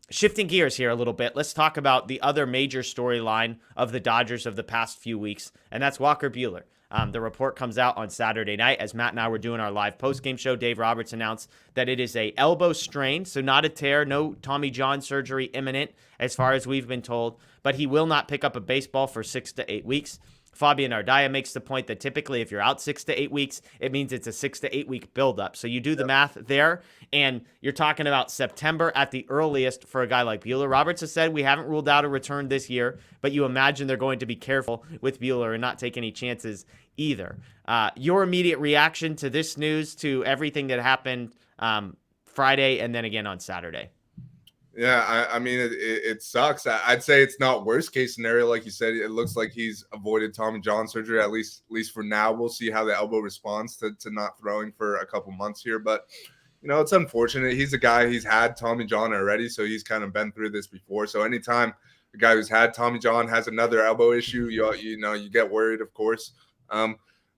Shifting gears here a little bit, let's talk about the other major storyline of the Dodgers of the past few weeks, and that's Walker Buehler. The report comes out on Saturday night. As Matt and I were doing our live post-game show, Dave Roberts announced that it is a elbow strain, so not a tear, no Tommy John surgery imminent, as far as we've been told, but he will not pick up a baseball for 6 to 8 weeks. Fabian Ardaya makes the point that typically if you're out 6 to 8 weeks, it means it's a 6 to 8 week buildup. So you do the math there, and you're talking about September at the earliest for a guy like Buehler. Roberts has said we haven't ruled out a return this year, but you imagine they're going to be careful with Buehler and not take any chances either. Your immediate reaction to this news, to everything that happened Friday and then again on Saturday?
Yeah, I mean, it sucks. I'd say it's not worst case scenario. Like you said, it looks like he's avoided Tommy John surgery, at least for now. We'll see how the elbow responds to not throwing for a couple months here. But, it's unfortunate. He's a guy, he's had Tommy John already, so he's kind of been through this before. So anytime a guy who's had Tommy John has another elbow issue, you get worried, of course.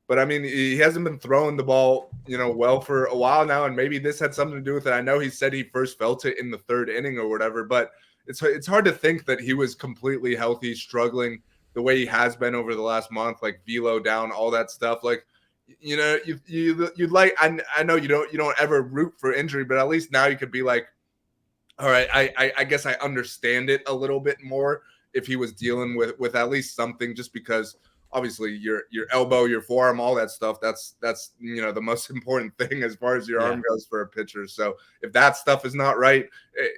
But I mean, he hasn't been throwing the ball, well for a while now, and maybe this had something to do with it. I know he said he first felt it in the third inning or whatever, but it's hard to think that he was completely healthy, struggling the way he has been over the last month, like velo down, all that stuff. Like, you'd like. I know you don't ever root for injury, but at least now you could be like, all right, I guess I understand it a little bit more if he was dealing with at least something, just because. Obviously, your elbow, your forearm, all that stuff, that's the most important thing as far as your arm goes for a pitcher. So if that stuff is not right,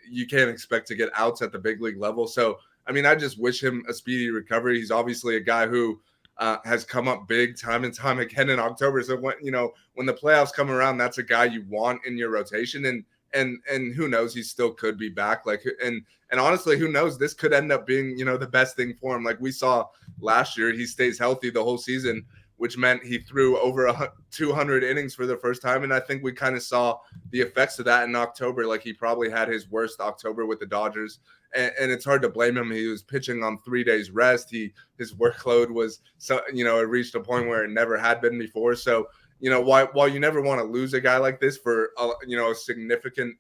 you can't expect to get outs at the big league level. So, I mean, I just wish him a speedy recovery. He's obviously a guy who has come up big time and time again in October. So when the playoffs come around, that's a guy you want in your rotation. And who knows, he still could be back. Like, and honestly, who knows, this could end up being, the best thing for him. Like we saw last year, he stays healthy the whole season, which meant he threw over 200 innings for the first time. And I think we kind of saw the effects of that in October. Like he probably had his worst October with the Dodgers, and it's hard to blame him. He was pitching on 3 days rest. His workload was, it reached a point where it never had been before. So, while you never want to lose a guy like this for a significant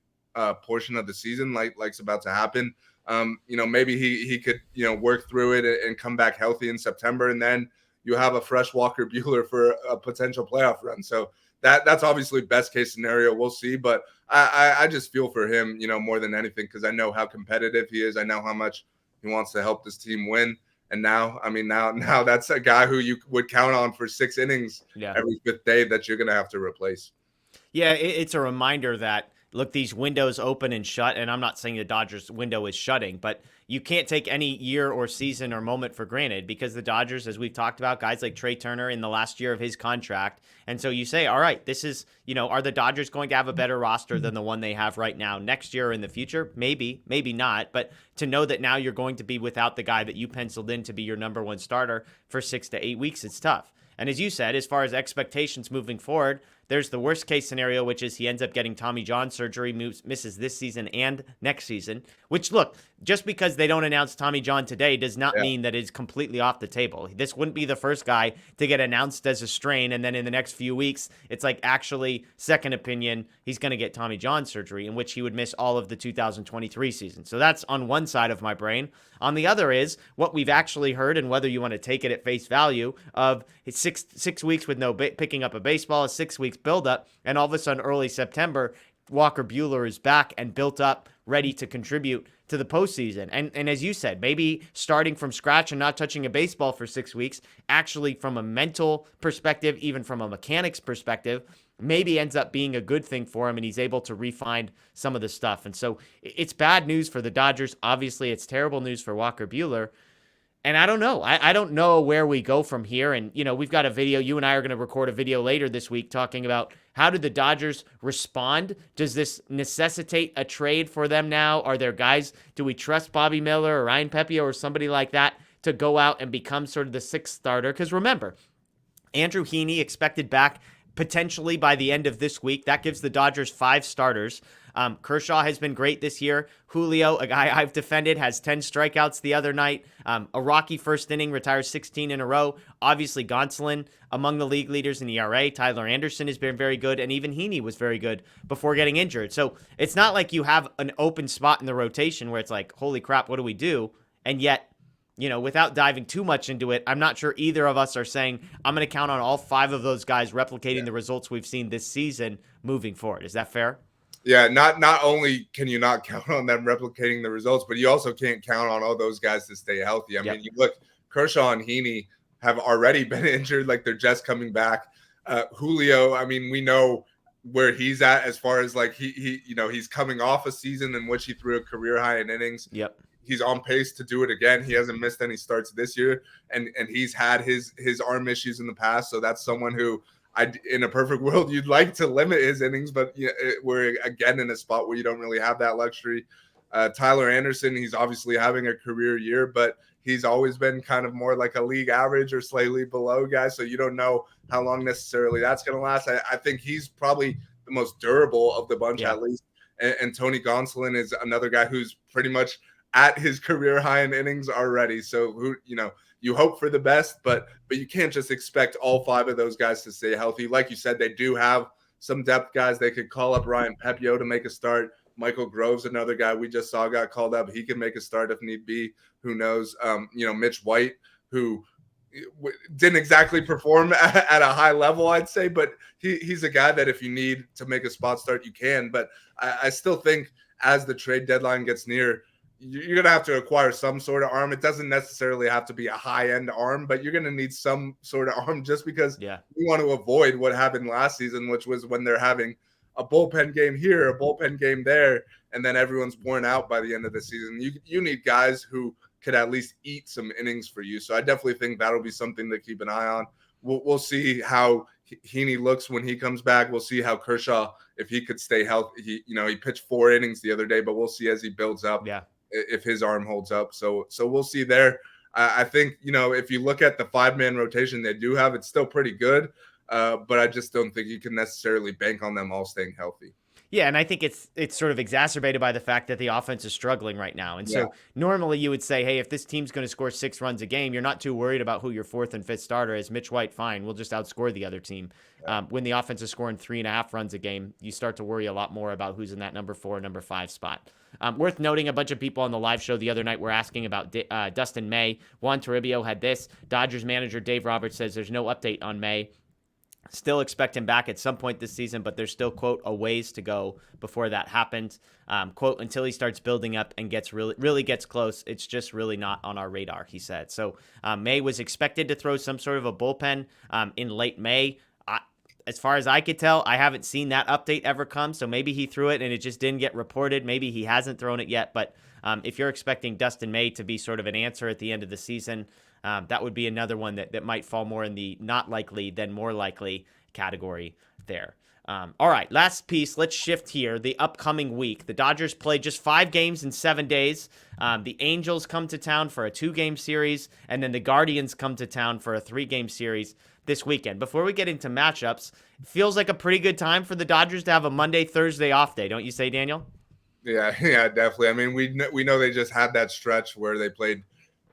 portion of the season, like's about to happen, maybe he could work through it and come back healthy in September, and then you have a fresh Walker Buehler for a potential playoff run. So that's obviously best case scenario. We'll see, but I just feel for him, more than anything, because I know how competitive he is. I know how much he wants to help this team win. And now that's a guy who you would count on for 6 innings every 5th day that you're going to have to replace.
Yeah, it's a reminder that, look, these windows open and shut, and I'm not saying the Dodgers window is shutting, but you can't take any year or season or moment for granted, because the Dodgers, as we've talked about, guys like Trey Turner in the last year of his contract. And so you say, all right, this is, are the Dodgers going to have a better roster than the one they have right now next year or in the future? Maybe not. But to know that now you're going to be without the guy that you penciled in to be your number one starter for 6 to 8 weeks, it's tough. And as you said, as far as expectations moving forward, there's the worst case scenario, which is he ends up getting Tommy John surgery, misses this season and next season, which, look, just because they don't announce Tommy John today does not mean that it's completely off the table. This wouldn't be the first guy to get announced as a strain, and then in the next few weeks, it's like, actually, second opinion, he's going to get Tommy John surgery, in which he would miss all of the 2023 season. So that's on one side of my brain. On the other is what we've actually heard, and whether you want to take it at face value, of 6 weeks with no picking up a baseball, 6 weeks buildup, and all of a sudden early September, Walker Buehler is back and built up, ready to contribute to the postseason. And as you said, maybe starting from scratch and not touching a baseball for 6 weeks, actually from a mental perspective, even from a mechanics perspective, maybe ends up being a good thing for him, and he's able to refine some of the stuff. And so it's bad news for the Dodgers. Obviously, it's terrible news for Walker Buehler. And I don't know. I don't know where we go from here. And, we've got a video. You and I are going to record a video later this week talking about how do the Dodgers respond? Does this necessitate a trade for them now? Are there guys, do we trust Bobby Miller or Ryan Pepiot or somebody like that to go out and become sort of the sixth starter. Because remember, Andrew Heaney expected back potentially by the end of this week. That gives the Dodgers 5 starters. Kershaw has been great this year. Julio, a guy I've defended, has 10 strikeouts the other night. A rocky first inning, retires 16 in a row. Obviously, Gonsolin among the league leaders in ERA. Tyler Anderson has been very good, and even Heaney was very good before getting injured. So it's not like you have an open spot in the rotation where it's like, holy crap, what do we do? And yet, without diving too much into it, I'm not sure either of us are saying I'm going to count on all 5 of those guys replicating the results we've seen this season moving forward. Is that fair?
Yeah, not only can you not count on them replicating the results, but you also can't count on all those guys to stay healthy. I mean, you look, Kershaw and Heaney have already been injured, like they're just coming back. Julio, I mean, we know where he's at as far as like he's coming off a season in which he threw a career high in innings.
Yep.
He's on pace to do it again. He hasn't missed any starts this year, and he's had his arm issues in the past. So that's someone who in a perfect world, you'd like to limit his innings, but we're again in a spot where you don't really have that luxury. Tyler Anderson, he's obviously having a career year, but he's always been kind of more like a league average or slightly below guy. So you don't know how long necessarily that's going to last. I think he's probably the most durable of the bunch, at least. And Tony Gonsolin is another guy who's pretty much at his career high in innings already. So you hope for the best, but you can't just expect all 5 of those guys to stay healthy. Like you said, they do have some depth guys. They could call up Ryan Pepio to make a start. Michael Grove's another guy we just saw got called up. He can make a start if need be. Who knows? Mitch White, who didn't exactly perform at a high level, I'd say, but he's a guy that if you need to make a spot start, you can. But I still think as the trade deadline gets near, you're going to have to acquire some sort of arm. It doesn't necessarily have to be a high-end arm, but you're going to need some sort of arm just because you want to avoid what happened last season, which was when they're having a bullpen game here, a bullpen game there, and then everyone's worn out by the end of the season. You need guys who could at least eat some innings for you. So I definitely think that'll be something to keep an eye on. We'll see how Heaney looks when he comes back. We'll see how Kershaw, if he could stay healthy. He pitched 4 innings the other day, but we'll see as he builds up. If his arm holds up. So we'll see there. I think, if you look at the 5-man rotation they do have, it's still pretty good. But I just don't think you can necessarily bank on them all staying healthy.
Yeah, and I think it's sort of exacerbated by the fact that the offense is struggling right now. And so normally you would say, hey, if this team's going to score 6 runs a game, you're not too worried about who your 4th and 5th starter is. Mitch White, fine, we'll just outscore the other team. When the offense is scoring 3.5 runs a game, you start to worry a lot more about who's in that number 4, number 5 spot. Worth noting, a bunch of people on the live show the other night were asking about Dustin May. Juan Toribio had this. Dodgers manager Dave Roberts says there's no update on May. Still expect him back at some point this season, but there's still, quote, a ways to go before that happens. Quote, until he starts building up and gets really gets close, it's just really not on our radar, he said. So May was expected to throw some sort of a bullpen in late May. As far as I could tell, I haven't seen that update ever come. So maybe he threw it and it just didn't get reported. Maybe he hasn't thrown it yet. But if you're expecting Dustin May to be sort of an answer at the end of the season, that would be another one that might fall more in the not likely than more likely category there. All right, last piece. Let's shift here. The upcoming week. The Dodgers play just 5 games in 7 days. The Angels come to town for a 2-game series, and then the Guardians come to town for a 3-game series this weekend. Before we get into matchups, it feels like a pretty good time for the Dodgers to have a Monday, Thursday off day. Don't you say, Daniel?
Yeah, definitely. I mean, we know they just had that stretch where they played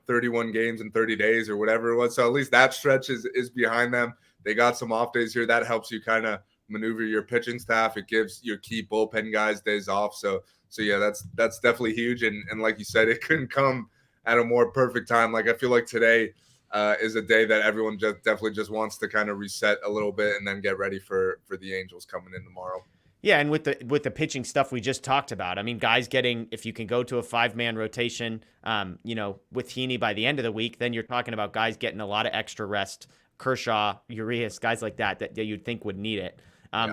31 games in 30 days or whatever it was. So at least that stretch is behind them. They got some off days here. That helps you kind of maneuver your pitching staff. It gives your key bullpen guys days off. So yeah, that's definitely huge. And like you said, it couldn't come at a more perfect time. Like I feel like today is a day that everyone definitely just wants to kind of reset a little bit and then get ready for the Angels coming in tomorrow.
Yeah, and with the pitching stuff we just talked about, I mean, guys getting, if you can go to a 5-man rotation, with Heaney by the end of the week, then you're talking about guys getting a lot of extra rest. Kershaw, Urias, guys like that you'd think would need it.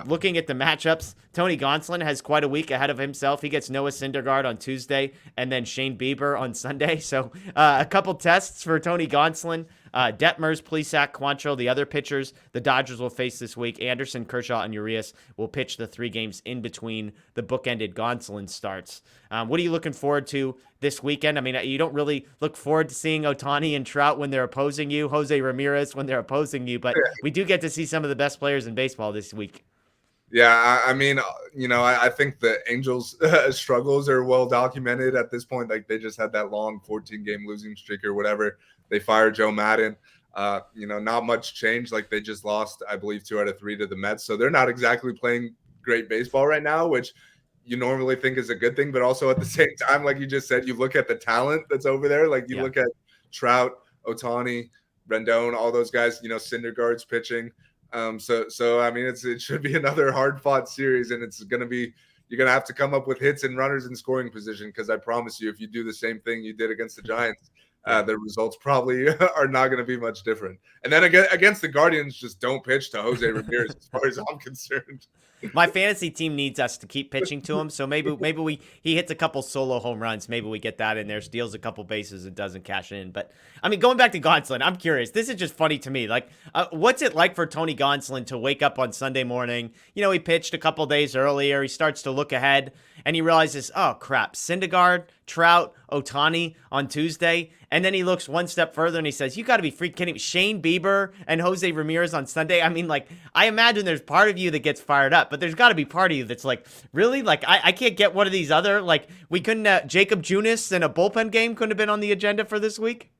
Looking at the matchups, Tony Gonsolin has quite a week ahead of himself. He gets Noah Syndergaard on Tuesday and then Shane Bieber on Sunday. So a couple tests for Tony Gonsolin. Detmers, Plesac, Quantrill, the other pitchers the Dodgers will face this week. Anderson, Kershaw, and Urias will pitch the 3 games in between the bookended Gonsolin starts. What are you looking forward to this weekend? I mean, you don't really look forward to seeing Ohtani and Trout when they're opposing you, Jose Ramirez when they're opposing you, but we do get to see some of the best players in baseball this week.
Yeah, I mean, I think the Angels' struggles are well documented at this point. Like, they just had that long 14-game losing streak or whatever. They fired Joe Madden. Not much change. Like, they just lost, I believe, 2 out of 3 to the Mets. So they're not exactly playing great baseball right now, which you normally think is a good thing. But also at the same time, like you just said, you look at the talent that's over there. Like, you look at Trout, Ohtani, Rendon, all those guys, Syndergaard's pitching. So I mean, it should be another hard-fought series, and you're gonna have to come up with hits and runners in scoring position, because I promise you, if you do the same thing you did against the Giants, the results probably are not going to be much different. And then against the Guardians, just don't pitch to Jose Ramirez, as far as I'm concerned.
My fantasy team needs us to keep pitching to him, so maybe he hits a couple solo home runs. Maybe we get that in there, steals a couple bases, and doesn't cash in. But I mean, going back to Gonsolin, I'm curious. This is just funny to me. Like, what's it like for Tony Gonsolin to wake up on Sunday morning? He pitched a couple days earlier. He starts to look ahead, and he realizes, oh crap, Syndergaard, Trout, Ohtani on Tuesday. And then he looks one step further and he says, you got to be freaking kidding me. Shane Bieber and Jose Ramirez on Sunday. I mean, like, I imagine there's part of you that gets fired up, but there's got to be part of you that's like, really? Like, I can't get one of these other, like, we couldn't, Jacob Junis and a bullpen game couldn't have been on the agenda for this week?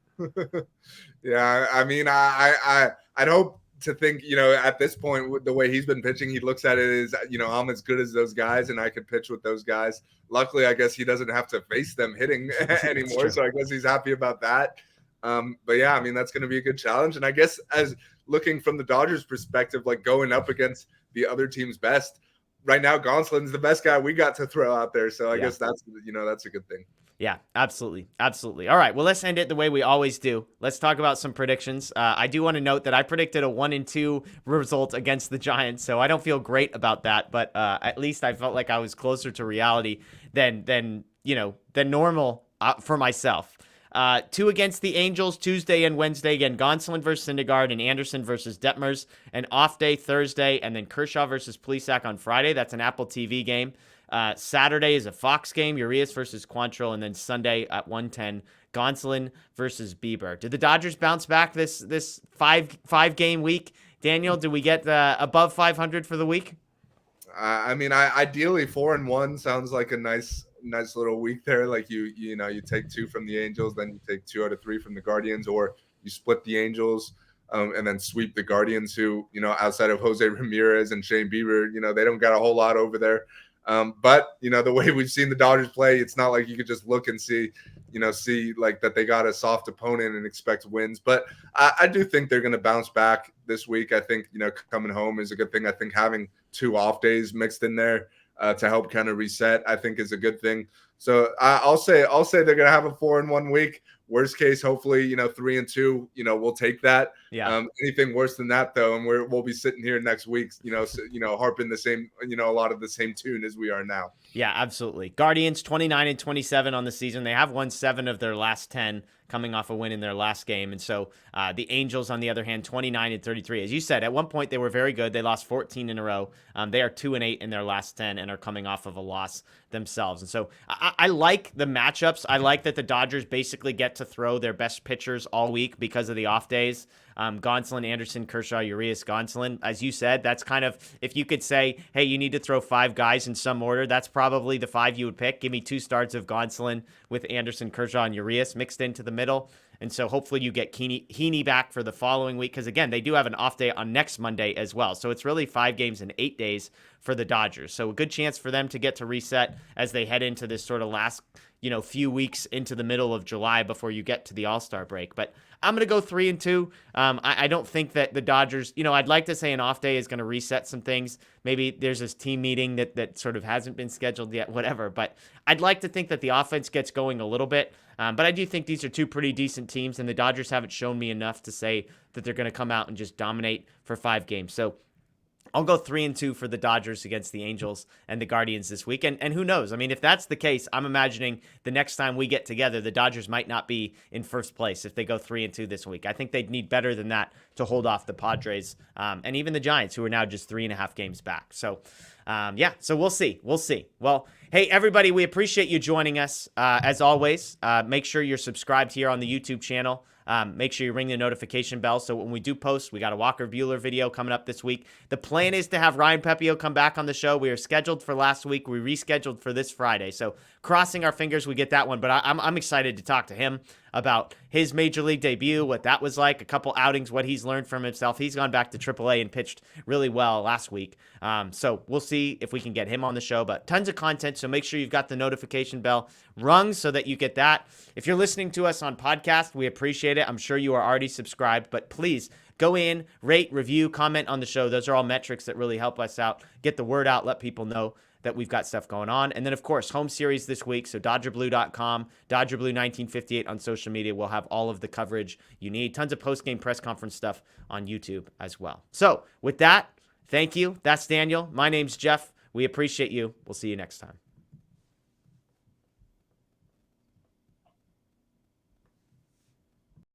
Yeah, I mean, I'd hope to think, at this point, with the way he's been pitching, he looks at it as, I'm as good as those guys and I could pitch with those guys. Luckily, I guess he doesn't have to face them hitting anymore. So I guess he's happy about that. But yeah, I mean, that's going to be a good challenge. And I guess, as looking from the Dodgers perspective, like, going up against the other team's best right now, Gonsolin's the best guy we got to throw out there. So I guess that's a good thing.
Yeah, absolutely. Absolutely. All right. Well, let's end it the way we always do. Let's talk about some predictions. I do want to note that I predicted a 1-2 result against the Giants, so I don't feel great about that, but at least I felt like I was closer to reality than normal for myself. 2 against the Angels Tuesday and Wednesday. Again, Gonsolin versus Syndergaard and Anderson versus Detmers. An off day Thursday, and then Kershaw versus Plesac on Friday. That's an Apple TV game. Saturday is a Fox game, Urias versus Quantrill, and then Sunday at 1:10, Gonsolin versus Bieber. Did the Dodgers bounce back this five game week? Daniel, did we get above 500 for the week?
I mean, ideally 4-1 sounds like a nice little week there. Like, you take 2 from the Angels, then you take 2 out of 3 from the Guardians, or you split the Angels and then sweep the Guardians, who, outside of Jose Ramirez and Shane Bieber, they don't got a whole lot over there. But the way we've seen the Dodgers play, it's not like you could just look and see like that they got a soft opponent and expect wins. But I do think they're going to bounce back this week. I think, coming home is a good thing. I think having 2 off days mixed in there to help kind of reset, I think, is a good thing. So I'll say they're going to have a 4-1 week. Worst case, hopefully, 3-2, we'll take that.
Yeah.
Anything worse than that, though, and we'll be sitting here next week, harping the same, a lot of the same tune as we are now.
Yeah, absolutely. Guardians 29-27 on the season. They have won 7 of their last 10, coming off a win in their last game. And so the Angels, on the other hand, 29-33. As you said, at one point they were very good. They lost 14 in a row. They are 2-8 in their last 10 and are coming off of a loss themselves. And so I like the matchups. I like that the Dodgers basically get to throw their best pitchers all week because of the off days. Gonsolin, Anderson, Kershaw, Urias, Gonsolin. As you said, that's kind of, if you could say, hey, you need to throw 5 guys in some order, that's probably the 5 you would pick. Give me 2 starts of Gonsolin with Anderson, Kershaw, and Urias mixed into the middle. And so hopefully you get Heaney back for the following week, because, again, they do have an off day on next Monday as well. So it's really 5 games in 8 days for the Dodgers. So a good chance for them to get to reset as they head into this sort of last few weeks into the middle of July before you get to the All-Star break. But I'm going to go 3-2. I don't think that the Dodgers, I'd like to say an off day is going to reset some things. Maybe there's this team meeting that sort of hasn't been scheduled yet, whatever. But I'd like to think that the offense gets going a little bit. But I do think these are 2 pretty decent teams, and the Dodgers haven't shown me enough to say that they're going to come out and just dominate for 5 games. So I'll go 3-2 for the Dodgers against the Angels and the Guardians this week. And who knows? I mean, if that's the case, I'm imagining the next time we get together, the Dodgers might not be in first place if they go 3-2 this week. I think they'd need better than that to hold off the Padres and even the Giants, who are now just 3.5 games back. So, so we'll see. We'll see. Well, hey, everybody, we appreciate you joining us. As always, make sure you're subscribed here on the YouTube channel. Make sure you ring the notification bell so when we do post, we got a Walker Buehler video coming up this week. The plan is to have Ryan Pepio come back on the show. We are scheduled for last week. We rescheduled for this Friday. So crossing our fingers we get that one. But I'm excited to talk to him about his major league debut, what that was like, a couple outings, what he's learned from himself. He's gone back to AAA and pitched really well last week. So we'll see if we can get him on the show, but tons of content. So make sure you've got the notification bell rung so that you get that. If you're listening to us on podcast, we appreciate it. I'm sure you are already subscribed, but please go in, rate, review, comment on the show. Those are all metrics that really help us out, get the word out, let people know that we've got stuff going on. And then, of course, home series this week. So DodgerBlue.com, DodgerBlue1958 on social media. We'll have all of the coverage you need. Tons of post-game press conference stuff on YouTube as well. So with that, thank you. That's Daniel. My name's Jeff. We appreciate you. We'll see you next time.